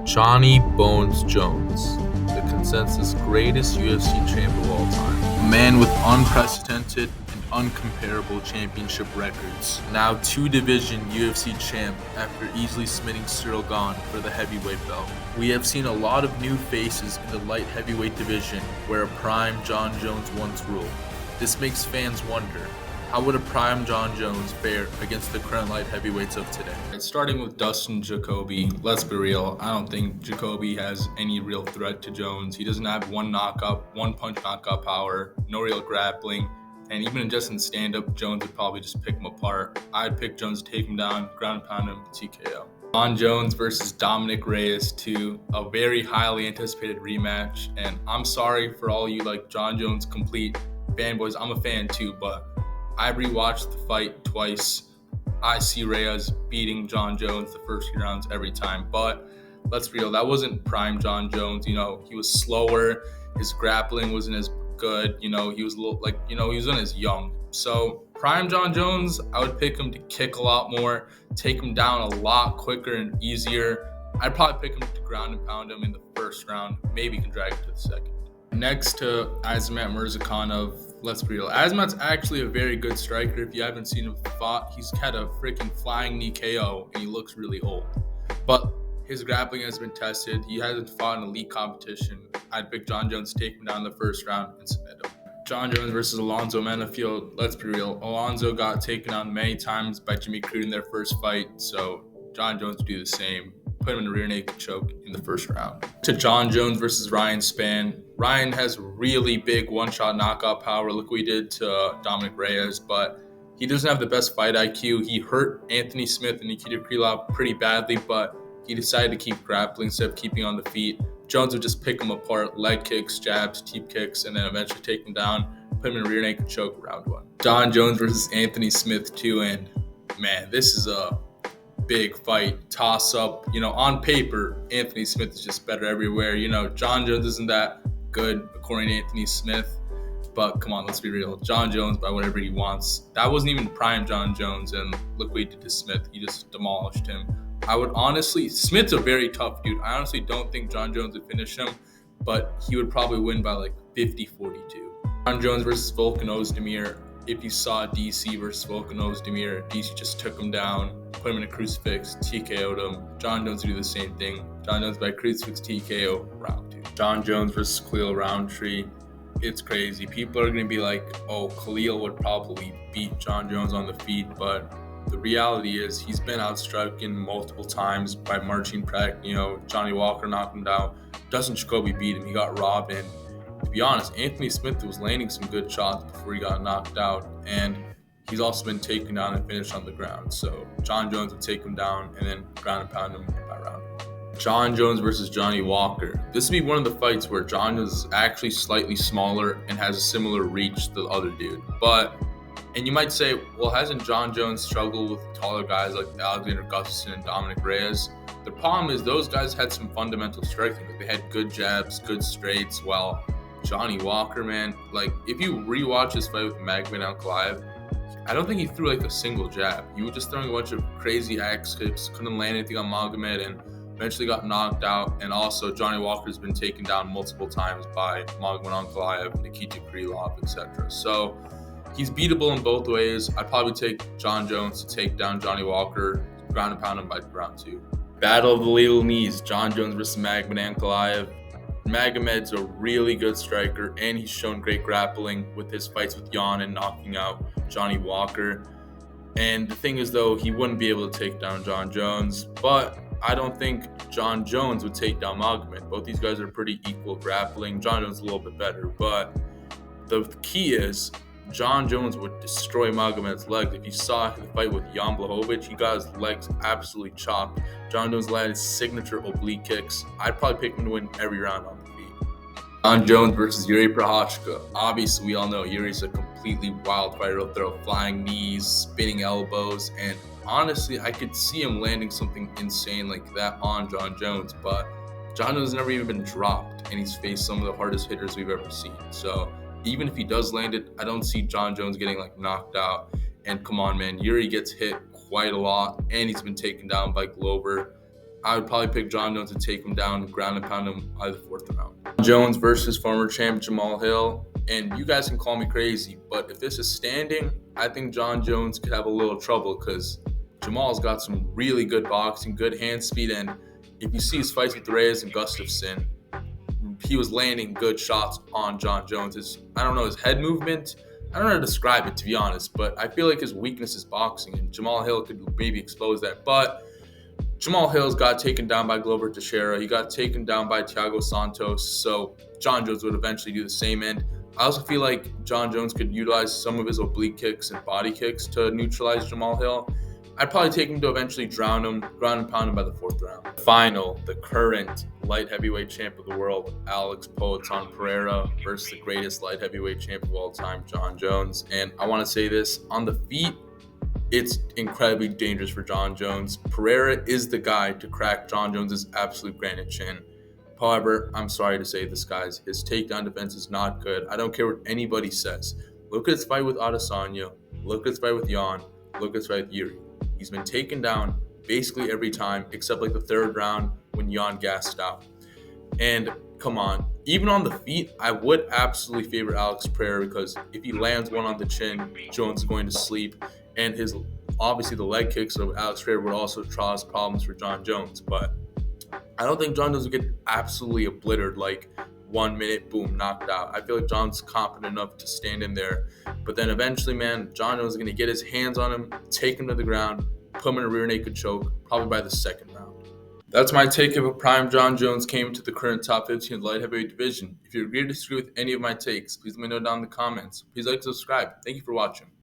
Johnny Bones Jones, the consensus greatest UFC champ of all time. A man with unprecedented and uncomparable championship records. Now two-division UFC champ after easily submitting Cyril Gane for the heavyweight belt. We have seen a lot of new faces in the light heavyweight division where a prime Jon Jones once ruled. This makes fans wonder, how would a prime Jon Jones fare against the current light heavyweights of today? Starting with Dustin Jacoby, let's be real. I don't think Jacoby has any real threat to Jones. He doesn't have one punch knockout power, no real grappling, and even just in stand-up, Jones would probably just pick him apart. I'd pick Jones to take him down, ground and pound him, TKO. Jon Jones versus Dominic Reyes to a very highly anticipated rematch, and I'm sorry for all you Jon Jones complete fanboys. I'm a fan too, but I rewatched the fight twice. I see Reyes beating Jon Jones the first few rounds every time. But let's be real, that wasn't prime Jon Jones. He was slower. His grappling wasn't as good. He was a little he wasn't as young. So prime Jon Jones, I would pick him to kick a lot more, take him down a lot quicker and easier. I'd probably pick him to ground and pound him in the first round. Maybe can drag it to the second. Next to Azamat Murzakanov, let's be real. Azamat's actually a very good striker. If you haven't seen him fought, he's had a freaking flying knee KO, and he looks really old. But his grappling has been tested. He hasn't fought in elite competition. I'd pick Jon Jones to take him down in the first round and submit him. Jon Jones versus Alonzo Menifield, let's be real. Alonzo got taken down many times by Jimmy Crute in their first fight, so Jon Jones would do the same. Put him in a rear naked choke in the first round. To Jon Jones versus Ryan Spann. Ryan has really big one-shot knockout power. Look what he did to Dominic Reyes, but he doesn't have the best fight IQ. He hurt Anthony Smith and Nikita Krylov pretty badly, but he decided to keep grappling instead of keeping on the feet. Jones would just pick him apart, leg kicks, jabs, teep kicks, and then eventually take him down, put him in a rear naked choke round one. Jon Jones versus Anthony Smith too, and man, this is a big fight, toss up. On paper, Anthony Smith is just better everywhere. Jon Jones isn't that good according to Anthony Smith, but come on, let's be real. Jon Jones by whatever he wants. That wasn't even prime Jon Jones, and look what he did to Smith. He just demolished him. Smith's a very tough dude. I honestly don't think Jon Jones would finish him, but he would probably win by 50-42. Jon Jones versus Volkan Ozdemir. If you saw DC versus Volkan Ozdemir, DC just took him down, put him in a crucifix, TKO'd him. Jon Jones would do the same thing. Jon Jones by crucifix, TKO, round 2. Jon Jones versus Khalil Roundtree. It's crazy. People are going to be like, oh, Khalil would probably beat Jon Jones on the feet, but the reality is he's been outstruck multiple times by Marcin Prek. Johnny Walker knocked him down. Dustin Jacoby beat him. He got robbed, and to be honest, Anthony Smith was landing some good shots before he got knocked out, and he's also been taken down and finished on the ground. So Jon Jones would take him down and then ground and pound him by round. Jon Jones versus Johnny Walker. This would be one of the fights where Jon Jones is actually slightly smaller and has a similar reach to the other dude. And you might say, well, hasn't Jon Jones struggled with taller guys like Alexander Gustafsson and Dominic Reyes? The problem is those guys had some fundamental striking. They had good jabs, good straights, while Johnny Walker, man, if you rewatch his fight with Magomed Ankalaev, I don't think he threw a single jab. He was just throwing a bunch of crazy axe kicks, couldn't land anything on Magomed, and eventually got knocked out. And also, Johnny Walker's been taken down multiple times by Magomed Ankalaev, Nikita Krylov, etc. So he's beatable in both ways. I'd probably take Jon Jones to take down Johnny Walker, ground and pound him by round 2. Battle of the Lethal Knees, Jon Jones versus Magomed Ankalaev. Magomed's a really good striker, and he's shown great grappling with his fights with Jan and knocking out Johnny Walker. And the thing is, though, he wouldn't be able to take down Jon Jones, but I don't think Jon Jones would take down Magomed. Both these guys are pretty equal grappling. Jon Jones is a little bit better, but the key is Jon Jones would destroy Magomed's legs. If you saw the fight with Jan Blachowicz, he got his legs absolutely chopped. Jon Jones landed signature oblique kicks. I'd probably pick him to win every round on the feet. Jon Jones versus Yuri Prochazka. Obviously, we all know Yuri's a completely wild fighter. He'll throw flying knees, spinning elbows, and honestly, I could see him landing something insane like that on Jon Jones, but Jon Jones has never even been dropped, and he's faced some of the hardest hitters we've ever seen. So even if he does land it, I don't see Jon Jones getting knocked out. And come on, man, Yuri gets hit quite a lot, and he's been taken down by Glover. I would probably pick Jon Jones to take him down, ground and pound him by the fourth round. Jones versus former champ Jamal Hill. And you guys can call me crazy, but if this is standing, I think Jon Jones could have a little trouble because Jamal's got some really good boxing, good hand speed, and if you see his fights with Reyes and Gustafsson, he was landing good shots on Jon Jones. I don't know, his head movement, I don't know how to describe it, to be honest, but I feel like his weakness is boxing, and Jamal Hill could maybe expose that. But Jamal Hill's got taken down by Glover Teixeira. He got taken down by Thiago Santos. So Jon Jones would eventually do the same. And I also feel like Jon Jones could utilize some of his oblique kicks and body kicks to neutralize Jamal Hill. I'd probably take him to eventually drown him, ground and pound him by the fourth round. Final, the current light heavyweight champ of the world, Alex Poatan Pereira versus the greatest light heavyweight champ of all time, Jon Jones. And I want to say this, on the feet, it's incredibly dangerous for Jon Jones. Pereira is the guy to crack Jon Jones's absolute granite chin. However, I'm sorry to say this, guys. His takedown defense is not good. I don't care what anybody says. Look at his fight with Adesanya. Look at his fight with Jan. Look at his fight with Yuri. He's been taken down basically every time except like the third round when Jan gassed out. And come on, even on the feet, I would absolutely favor Alex Pereira because if he lands one on the chin, Jones is going to sleep. And obviously the leg kicks of Alex Pereira would also cause problems for Jon Jones. But I don't think Jon Jones would get absolutely obliterated, like 1 minute, boom, knocked out. I feel like Jon's confident enough to stand in there. But then eventually, man, Jon Jones is going to get his hands on him, take him to the ground, put him in a rear naked choke, probably by the second round. That's my take if a prime Jon Jones came to the current top 15 light heavyweight division. If you agree or disagree with any of my takes, please let me know down in the comments. Please like and subscribe. Thank you for watching.